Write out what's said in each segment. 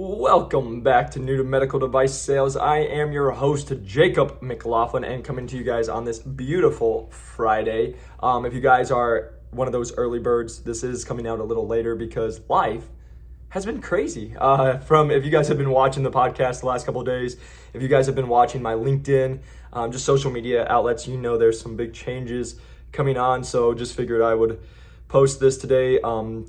Welcome back to New to Medical Device Sales. I am your host, Jacob McLaughlin, and coming to you guys on this beautiful Friday. If you guys are one of those early birds, this is coming out a little later because life has been crazy. If you guys have been watching the podcast the last couple of days, if you guys have been watching my LinkedIn, just social media outlets, you know there's some big changes coming on, so just figured I would post this today.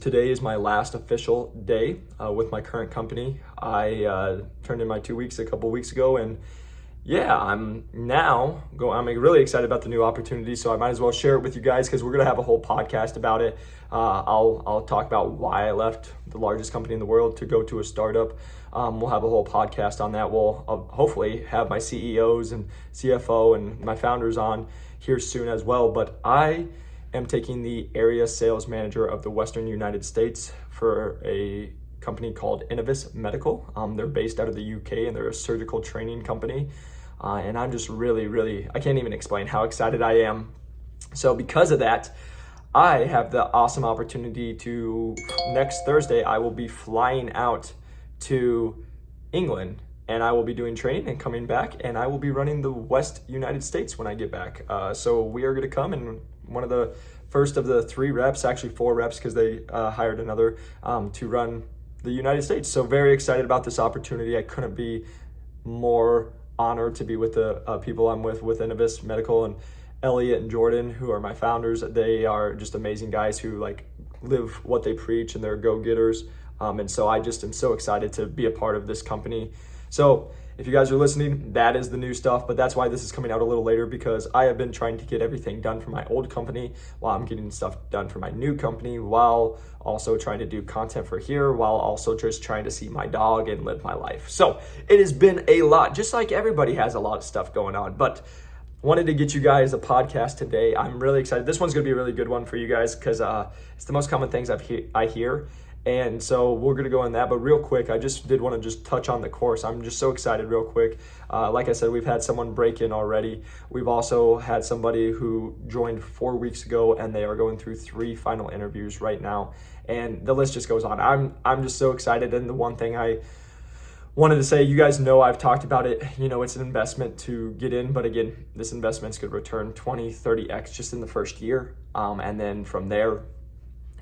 Today is my last official day with my current company. I turned in my 2 weeks a couple weeks ago, and yeah, I'm really excited about the new opportunity, so I might as well share it with you guys because we're gonna have a whole podcast about it. I'll talk about why I left the largest company in the world to go to a startup. We'll have a whole podcast on that. I'll hopefully have my CEOs and CFO and my founders on here soon as well, but I am taking the area sales manager of the Western United States for a company called Innovis Medical. They're based out of the UK and they're a surgical training company. And I'm just really, I can't even explain how excited I am. So because of that, I have the awesome opportunity to, next Thursday, I will be flying out to England and I will be doing training and coming back, and I will be running the West United States when I get back. So we are gonna come, and one of the first of the 3 reps, actually 4 reps because they hired another to run the United States. So very excited about this opportunity. I couldn't be more honored to be with the people I'm with Innovis Medical, and Elliot and Jordan, who are my founders. They are just amazing guys who live what they preach, and they're go-getters. And so I just am so excited to be a part of this company. So if you guys are listening, that is the new stuff, but that's why this is coming out a little later, because I have been trying to get everything done for my old company while I'm getting stuff done for my new company, while also trying to do content for here, while also just trying to see my dog and live my life. So it has been a lot, just like everybody has a lot of stuff going on, but wanted to get you guys a podcast today. I'm really excited. This one's gonna be a really good one for you guys because it's the most common things I hear. And so we're going to go on that, but real quick, I just did want to just touch on the course. I'm just so excited real quick. Like I said, we've had someone break in already. We've also had somebody who joined 4 weeks ago, and they are going through 3 final interviews right now. And the list just goes on. I'm just so excited. And the one thing I wanted to say, you guys know I've talked about it, it's an investment to get in, but again, this investment's going to return 20, 30x just in the first year. And then from there,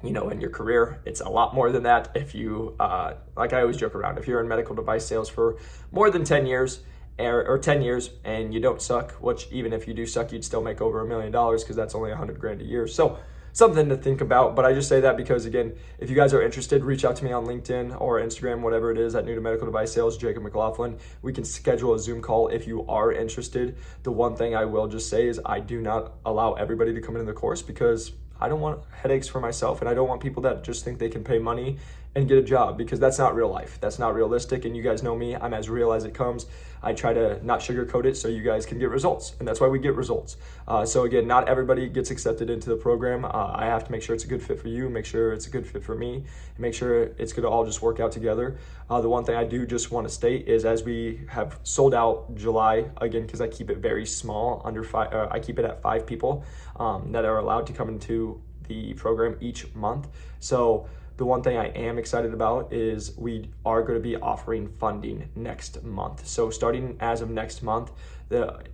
in your career, it's a lot more than that. If you, like I always joke around, if you're in medical device sales for more than 10 years or 10 years and you don't suck, which even if you do suck, you'd still make over $1 million because that's only $100,000 a year. So something to think about. But I just say that because, again, if you guys are interested, reach out to me on LinkedIn or Instagram, whatever it is, at New to Medical Device Sales, Jacob McLaughlin. We can schedule a Zoom call if you are interested. The one thing I will just say is I do not allow everybody to come into the course because I don't want headaches for myself, and I don't want people that just think they can pay money and get a job, because that's not real life. That's not realistic, and you guys know me. I'm as real as it comes. I try to not sugarcoat it so you guys can get results, and that's why we get results. So again, not everybody gets accepted into the program. I have to make sure it's a good fit for you, make sure it's a good fit for me, and make sure it's gonna all just work out together. The one thing I do just want to state is, as we have sold out July, again, because I keep it very small, I keep it at 5 people that are allowed to come into the program each month. So the one thing I am excited about is we are going to be offering funding next month. So starting as of next month,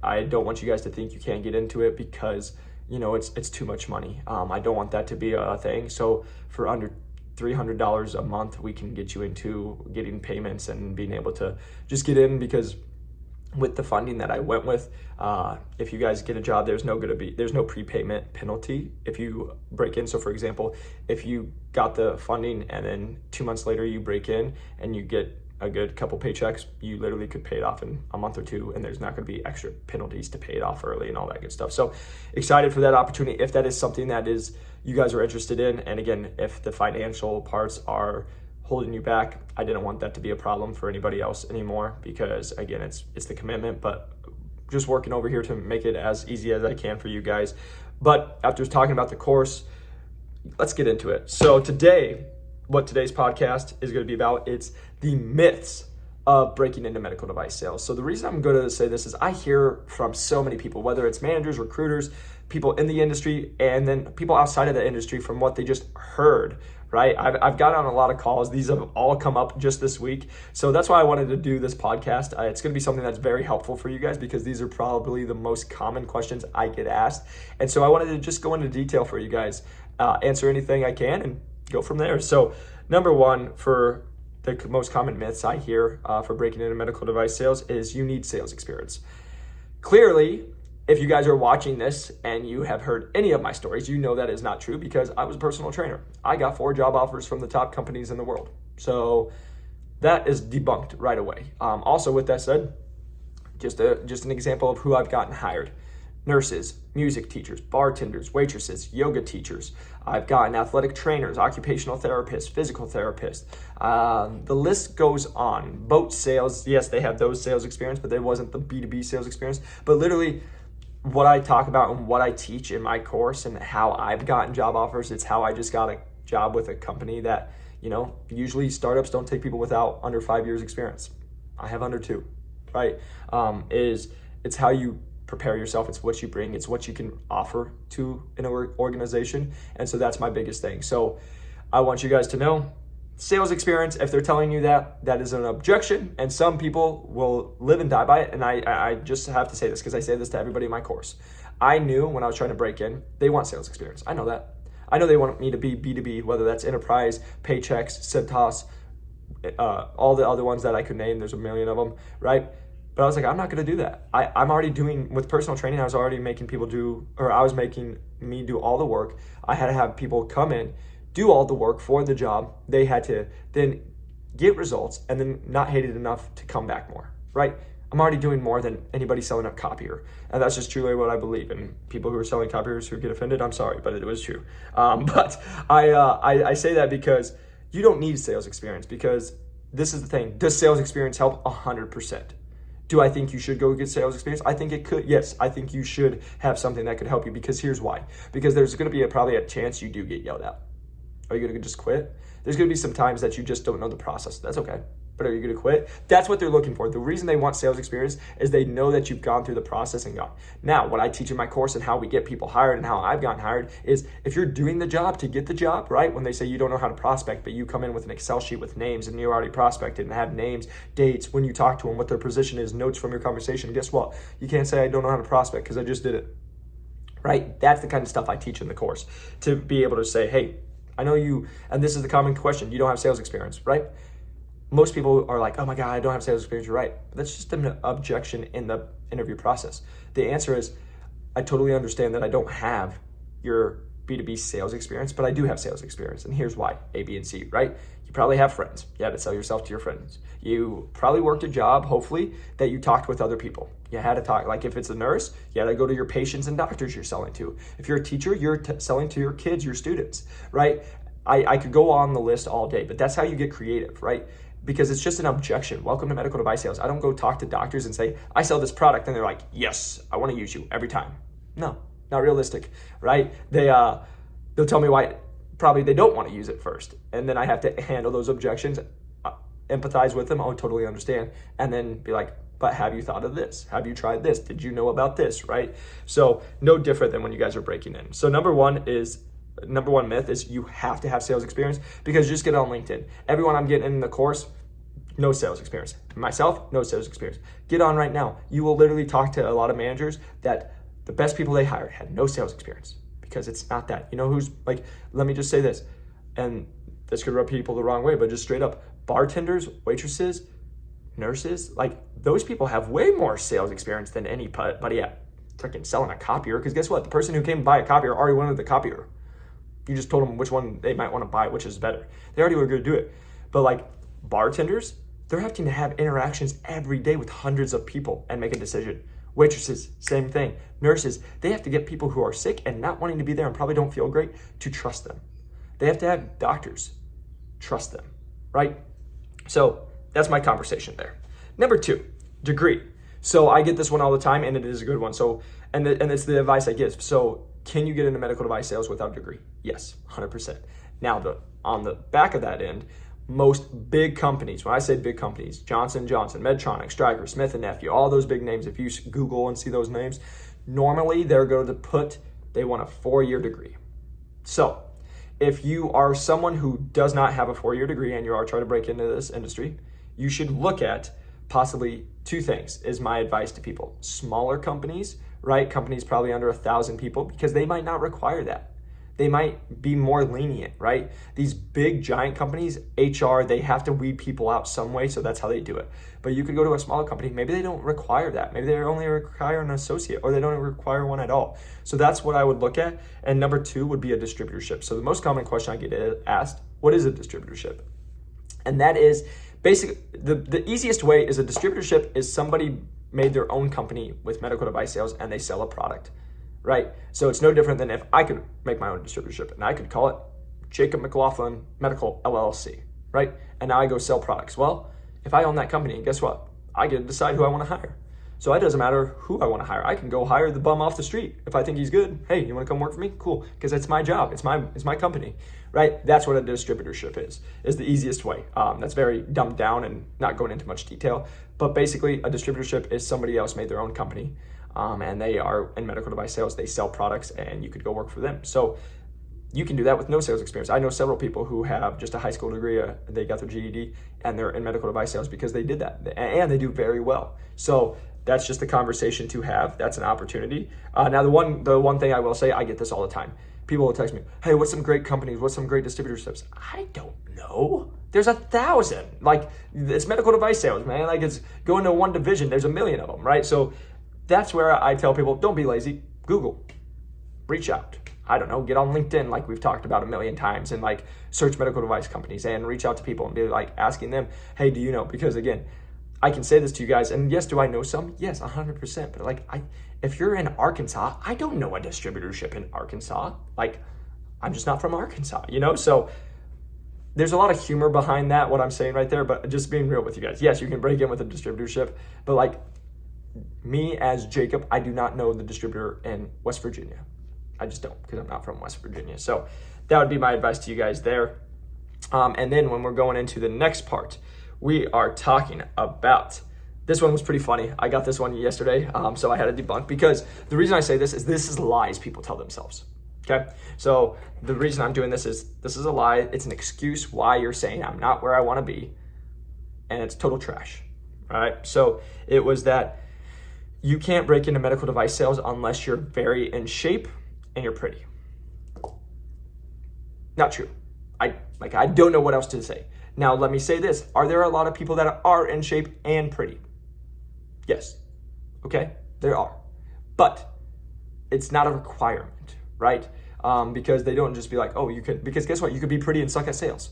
I don't want you guys to think you can't get into it because, it's too much money. I don't want that to be a thing. So for under $300 a month, we can get you into getting payments and being able to just get in, because with the funding that I went with, if you guys get a job, there's no prepayment penalty if you break in. So for example, if you got the funding and then 2 months later you break in and you get a good couple paychecks, you literally could pay it off in a month or 2, and there's not going to be extra penalties to pay it off early and all that good stuff. So excited for that opportunity if that is something that is you guys are interested in. And again, if the financial parts are holding you back, I didn't want that to be a problem for anybody else anymore, because again, it's the commitment, but just working over here to make it as easy as I can for you guys. But after talking about the course, let's get into it. So what today's podcast is going to be about, it's the myths of breaking into medical device sales. So the reason I'm going to say this is I hear from so many people, whether it's managers, recruiters, people in the industry, and then people outside of the industry, from what they just heard, right? I've got on a lot of calls. These have all come up just this week. So that's why I wanted to do this podcast. It's going to be something that's very helpful for you guys because these are probably the most common questions I get asked. And so I wanted to just go into detail for you guys, answer anything I can and go from there. So number one, for the most common myths I hear for breaking into medical device sales is you need sales experience. Clearly, if you guys are watching this and you have heard any of my stories, you know that is not true because I was a personal trainer. I got 4 job offers from the top companies in the world. So that is debunked right away. Also, with that said, just an example of who I've gotten hired. Nurses, music teachers, bartenders, waitresses, yoga teachers. I've gotten athletic trainers, occupational therapists, physical therapists. The list goes on. Boat sales, yes, they have those sales experience, but there wasn't the B2B sales experience. But literally, what I talk about and what I teach in my course and how I've gotten job offers, it's how I just got a job with a company that, usually startups don't take people without under 5 years experience. I have under 2, right? It's how you prepare yourself. It's what you bring. It's what you can offer to an organization. And so that's my biggest thing. So I want you guys to know, sales experience, if they're telling you that is an objection, and some people will live and die by it. And I just have to say this because I say this to everybody in my course. I knew when I was trying to break in, they want sales experience. I know that. I know they want me to be B2B, whether that's enterprise, Paychex, Cintas, all the other ones that I could name. There's a million of them, right? But I was like, I'm not going to do that. I'm already doing, with personal training, I was already making people I was making me do all the work. I had to have people come in, do all the work for the job. They had to then get results and then not hate it enough to come back more, right? I'm already doing more than anybody selling a copier. And that's just truly what I believe. And people who are selling copiers who get offended, I'm sorry, but it was true. But I say that because you don't need sales experience, because this is the thing. Does sales experience help? 100%. Do I think you should go get sales experience? I think it could. Yes, I think you should have something that could help you, because here's why. Because there's going to be probably a chance you do get yelled at. Are you going to just quit? There's going to be some times that you just don't know the process. That's okay. But are you going to quit? That's what they're looking for. The reason they want sales experience is they know that you've gone through the process and gone. Now, what I teach in my course and how we get people hired and how I've gotten hired is if you're doing the job to get the job, right? When they say you don't know how to prospect, but you come in with an Excel sheet with names and you're already prospected and have names, dates, when you talk to them, what their position is, notes from your conversation. Guess what? You can't say I don't know how to prospect because I just did it, right? That's the kind of stuff I teach in the course, to be able to say, hey, I know you, and this is the common question, you don't have sales experience, right? Most people are like, oh my God, I don't have sales experience. You're right. But that's just an objection in the interview process. The answer is, I totally understand that I don't have your B2B sales experience, but I do have sales experience. And here's why, A, B, and C, right? You probably have friends. You had to sell yourself to your friends. You probably worked a job, hopefully, that you talked with other people. You had to talk, like if it's a nurse, you had to go to your patients and doctors you're selling to. If you're a teacher, you're selling to your kids, your students, right? I could go on the list all day, but that's how you get creative, right? Because it's just an objection. Welcome to medical device sales. I don't go talk to doctors and say, I sell this product, and they're like, yes, I want to use you every time. No, not realistic, right? They'll tell me why probably they don't want to use it first. And then I have to handle those objections, empathize with them. Oh, totally understand. And then be like, but have you thought of this? Have you tried this? Did you know about this, right? So no different than when you guys are breaking in. So number one myth is you have to have sales experience, because just get on LinkedIn. Everyone I'm getting in the course, no sales experience. Myself, no sales experience. Get on right now. You will literally talk to a lot of managers that the best people they hired had no sales experience, because it's not that. You know who's like, let me just say this, and this could rub people the wrong way, but just straight up, bartenders, waitresses, nurses, like those people have way more sales experience than anybody at freaking selling a copier, because guess what? The person who came to buy a copier already wanted the copier. You just told them which one they might want to buy, which is better. They already were going to do it. But like bartenders, they're having to have interactions every day with hundreds of people and make a decision. Waitresses, same thing. Nurses, they have to get people who are sick and not wanting to be there and probably don't feel great to trust them. They have to have doctors trust them, right? So that's my conversation there. Number 2, degree. So I get this one all the time, and it is a good one. So, and it's the advice I give. So can you get into medical device sales without a degree? Yes, 100%. Now, on the back of that end, most big companies, when I say big companies, Johnson & Johnson, Medtronic, Stryker, Smith & Nephew, all those big names, if you Google and see those names, normally they're going to they want a 4-year degree. So if you are someone who does not have a 4-year degree and you are trying to break into this industry, you should look at possibly 2 things is my advice to people. Smaller companies, right? Companies probably under 1,000 people, because they might not require that. They might be more lenient, right? These big giant companies, HR, they have to weed people out some way, so that's how they do it. But you could go to a smaller company, maybe they don't require that. Maybe they only require an associate, or they don't require one at all. So that's what I would look at. And number 2 would be a distributorship. So the most common question I get asked, what is a distributorship? And that is basically, the easiest way is a distributorship is somebody made their own company with medical device sales and they sell a product. Right? So it's no different than if I could make my own distributorship and I could call it Jacob McLaughlin Medical LLC, right? And now I go sell products. Well, if I own that company, guess what? I get to decide who I want to hire. So it doesn't matter who I want to hire. I can go hire the bum off the street. If I think he's good, hey, you want to come work for me? Cool, because it's my job. It's my company, right? That's what a distributorship is the easiest way. That's very dumbed down and not going into much detail. But basically, a distributorship is somebody else made their own company. And they are in medical device sales, they sell products and you could go work for them. So you can do that with no sales experience. I know several people who have just a high school degree, they got their GED and they're in medical device sales because they did that and they do very well. So that's just a conversation to have. That's an opportunity. Now the one thing I will say, I get this all the time. People will text me, hey, what's some great companies? What's some great distributorships? I don't know. There's 1,000. Like, it's medical device sales, man. Like, it's going to one division. There's 1 million of them, right? So that's where I tell people, don't be lazy. Google, reach out. I don't know, get on LinkedIn like we've talked about 1 million times and like search medical device companies and reach out to people and be like asking them, hey, do you know? Because again, I can say this to you guys, and yes, do I know some? Yes, 100%. But like, if you're in Arkansas, I don't know a distributorship in Arkansas. Like, I'm just not from Arkansas, you know? So there's a lot of humor behind that, what I'm saying right there, but just being real with you guys. Yes, you can break in with a distributorship, but like, me as Jacob, I do not know the distributor in West Virginia. I just don't, because I'm not from West Virginia. So that would be my advice to you guys there. And then when we're going into the next part, we are talking about, this one was pretty funny. I got this one yesterday, so I had to debunk, because the reason I say this is lies people tell themselves. Okay, so the reason I'm doing this is a lie. It's an excuse why you're saying I'm not where I want to be, and it's total trash. All right, so it was that you can't break into medical device sales unless you're very in shape and you're pretty. Not true. I don't know what else to say. Now, let me say this. Are there a lot of people that are in shape and pretty? Yes. Okay, there are. But it's not a requirement, right? Because they don't just be like, oh, you could, because guess what? You could be pretty and suck at sales.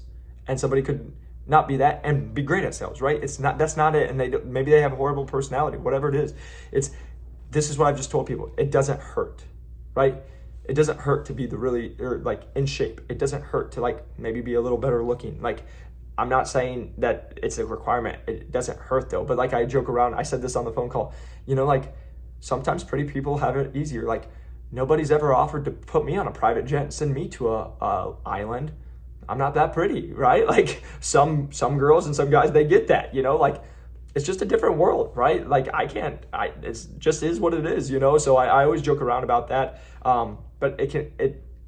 And somebody could not be that and be great at sales, right? That's not it. And maybe they have a horrible personality, whatever it is. This is what I've just told people. It doesn't hurt, right? It doesn't hurt to be like in shape. It doesn't hurt to like maybe be a little better looking. Like, I'm not saying that it's a requirement. It doesn't hurt though. But like, I joke around, I said this on the phone call, you know, like sometimes pretty people have it easier. Like, nobody's ever offered to put me on a private jet and send me to a island. I'm not that pretty, right? Like some girls and some guys, they get that, you know, like it's just a different world, right? Like it's just is what it is, you know? So I always joke around about that. But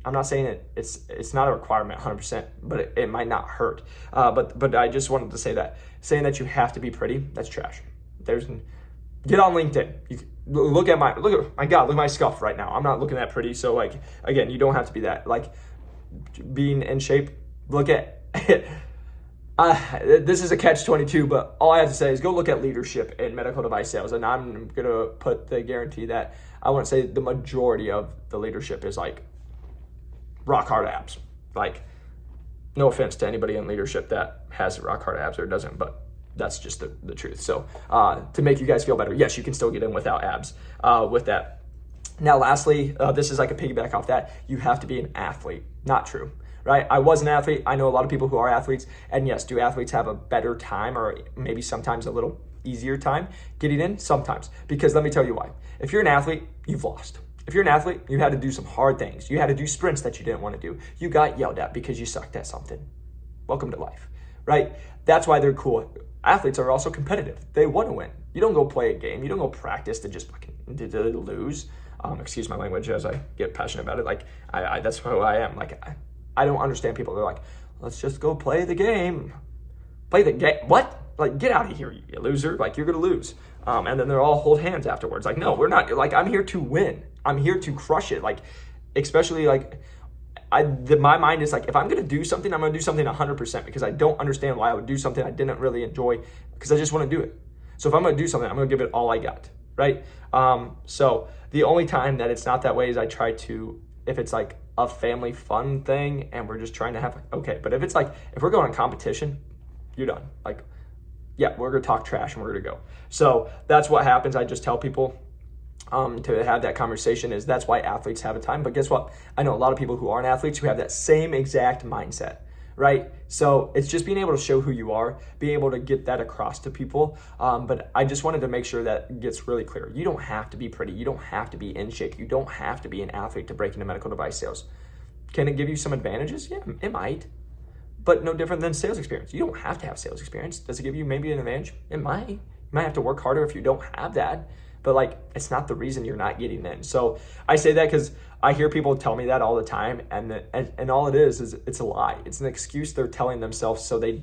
I'm not saying it's not a requirement 100%, but it might not hurt. But I just wanted to say that saying that you have to be pretty, that's trash. Get on LinkedIn. Look at my scuff right now. I'm not looking that pretty. So like, again, you don't have to be that. Like, being in shape, look at this is a catch-22, but all I have to say is go look at leadership in medical device sales, and I'm gonna put the guarantee that I want to say the majority of the leadership is like rock hard abs. Like, no offense to anybody in leadership that has rock hard abs or doesn't, but that's just the truth. So to make you guys feel better, yes, you can still get in without abs with that. Now, lastly, this is like a piggyback off that. You have to be an athlete. Not true, right? I was an athlete. I know a lot of people who are athletes. And yes, do athletes have a better time or maybe sometimes a little easier time getting in? Sometimes. Because let me tell you why. If you're an athlete, you've lost. If you're an athlete, you had to do some hard things. You had to do sprints that you didn't want to do. You got yelled at because you sucked at something. Welcome to life, right? That's why they're cool. Athletes are also competitive. They want to win. You don't go play a game. You don't go practice to just fucking to lose. Excuse my language as I get passionate about it. Like, that's who I am. Like, I don't understand people. They're like, let's just go play the game. Play the game? What? Like, get out of here, you loser. Like, you're going to lose. And then they'll all hold hands afterwards. Like, no, we're not. Like, I'm here to win. I'm here to crush it. Like, especially, like, my mind is like, if I'm going to do something, I'm going to do something 100% because I don't understand why I would do something I didn't really enjoy because I just want to do it. So if I'm going to do something, I'm going to give it all I got, right? So the only time that it's not that way is I try to, if it's like a family fun thing and we're just trying to have, okay. But if it's like, if we're going on competition, you're done. Like, yeah, we're going to talk trash and we're going to go. So that's what happens. I just tell people to have that conversation is that's why athletes have a time. But guess what? I know a lot of people who aren't athletes who have that same exact mindset, right? So it's just being able to show who you are, being able to get that across to people. But I just wanted to make sure that gets really clear. You don't have to be pretty. You don't have to be in shape. You don't have to be an athlete to break into medical device sales. Can it give you some advantages? Yeah, it might. But no different than sales experience. You don't have to have sales experience. Does it give you maybe an advantage? It might. You might have to work harder if you don't have that. But like, it's not the reason you're not getting in. So I say that because I hear people tell me that all the time. And all it is it's a lie. It's an excuse they're telling themselves so they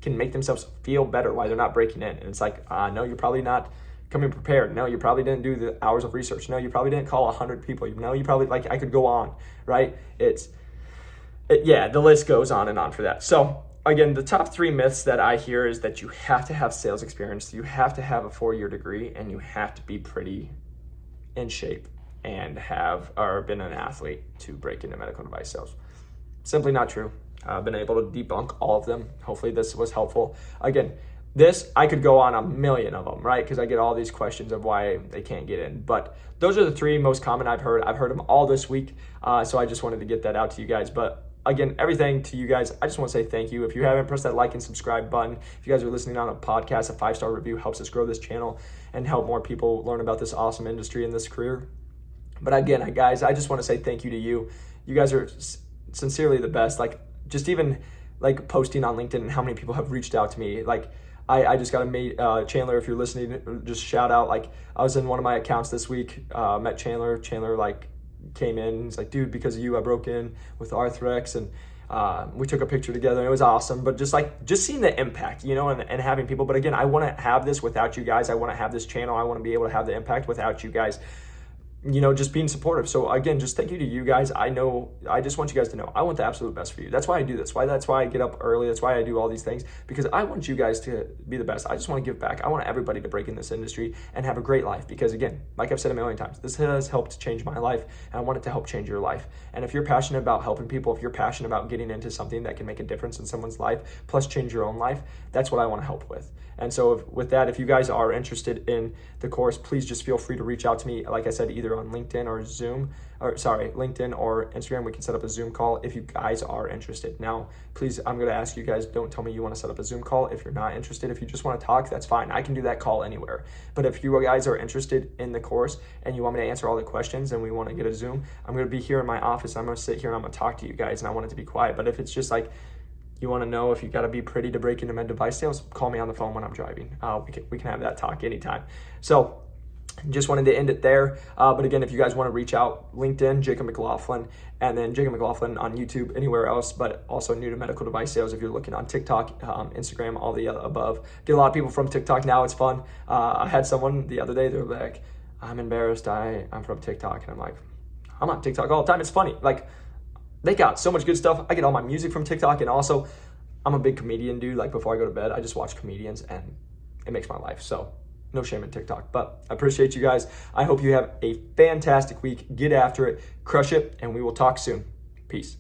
can make themselves feel better why they're not breaking in. And it's like, no, you're probably not coming prepared. No, you probably didn't do the hours of research. No, you probably didn't call 100 people. No, you probably, like, I could go on, right? Yeah, the list goes on and on for that. So again, the top 3 myths that I hear is that you have to have sales experience, you have to have a 4-year degree, and you have to be pretty in shape and have or been an athlete to break into medical device sales. Simply not true. I've been able to debunk all of them. Hopefully this was helpful. Again, I could go on a million of them, right? Because I get all these questions of why they can't get in. But those are the 3 most common I've heard. I've heard them all this week. So I just wanted to get that out to you guys. But again, everything to you guys, I just want to say thank you. If you haven't, press that like and subscribe button. If you guys are listening on a podcast, a 5-star review helps us grow this channel and help more people learn about this awesome industry and this career. But again, guys, I just want to say thank you to you. You guys are sincerely the best. Like, just even like posting on LinkedIn and how many people have reached out to me. Like, I just got to meet Chandler. If you're listening, just shout out. Like, I was in one of my accounts this week, met Chandler. Chandler, like, came in. He's like, dude, because of you, I broke in with Arthrex, and we took a picture together, and it was awesome. But just seeing the impact, you know, and having people. But again, I want to have this without you guys. I want to have this channel. I want to be able to have the impact without you guys, you know, just being supportive. So again, just thank you to you guys. I just want you guys to know I want the absolute best for you. That's why I do this. That's why I get up early. That's why I do all these things, because I want you guys to be the best. I just want to give back. I want everybody to break in this industry and have a great life, because again, like I've said a million times, this has helped change my life, and I want it to help change your life. And if you're passionate about helping people, if you're passionate about getting into something that can make a difference in someone's life, plus change your own life, that's what I want to help with. And so with that, if you guys are interested in the course, please just feel free to reach out to me. Like I said, either on LinkedIn or LinkedIn or Instagram. We can set up a Zoom call if you guys are interested. Now, please, I'm going to ask you guys, don't tell me you want to set up a Zoom call if you're not interested. If you just want to talk, that's fine. I can do that call anywhere. But if you guys are interested in the course and you want me to answer all the questions and we want to get a Zoom, I'm going to be here in my office. I'm going to sit here and I'm going to talk to you guys, and I want it to be quiet. But if it's just like, you want to know if you got to be pretty to break into med device sales, call me on the phone when I'm driving. We can have that talk anytime. So just wanted to end it there. But again, if you guys want to reach out, LinkedIn, Jacob McLaughlin, and then Jacob McLaughlin on YouTube, anywhere else, but also new to medical device sales. If you're looking on TikTok, Instagram, all the above. Get a lot of people from TikTok now. It's fun. I had someone the other day, they were like, I'm embarrassed. I'm from TikTok. And I'm like, I'm on TikTok all the time. It's funny. Like, they got so much good stuff. I get all my music from TikTok, and also I'm a big comedian dude. Like, before I go to bed, I just watch comedians, and it makes my life. So no shame in TikTok, but I appreciate you guys. I hope you have a fantastic week. Get after it, crush it, and we will talk soon. Peace.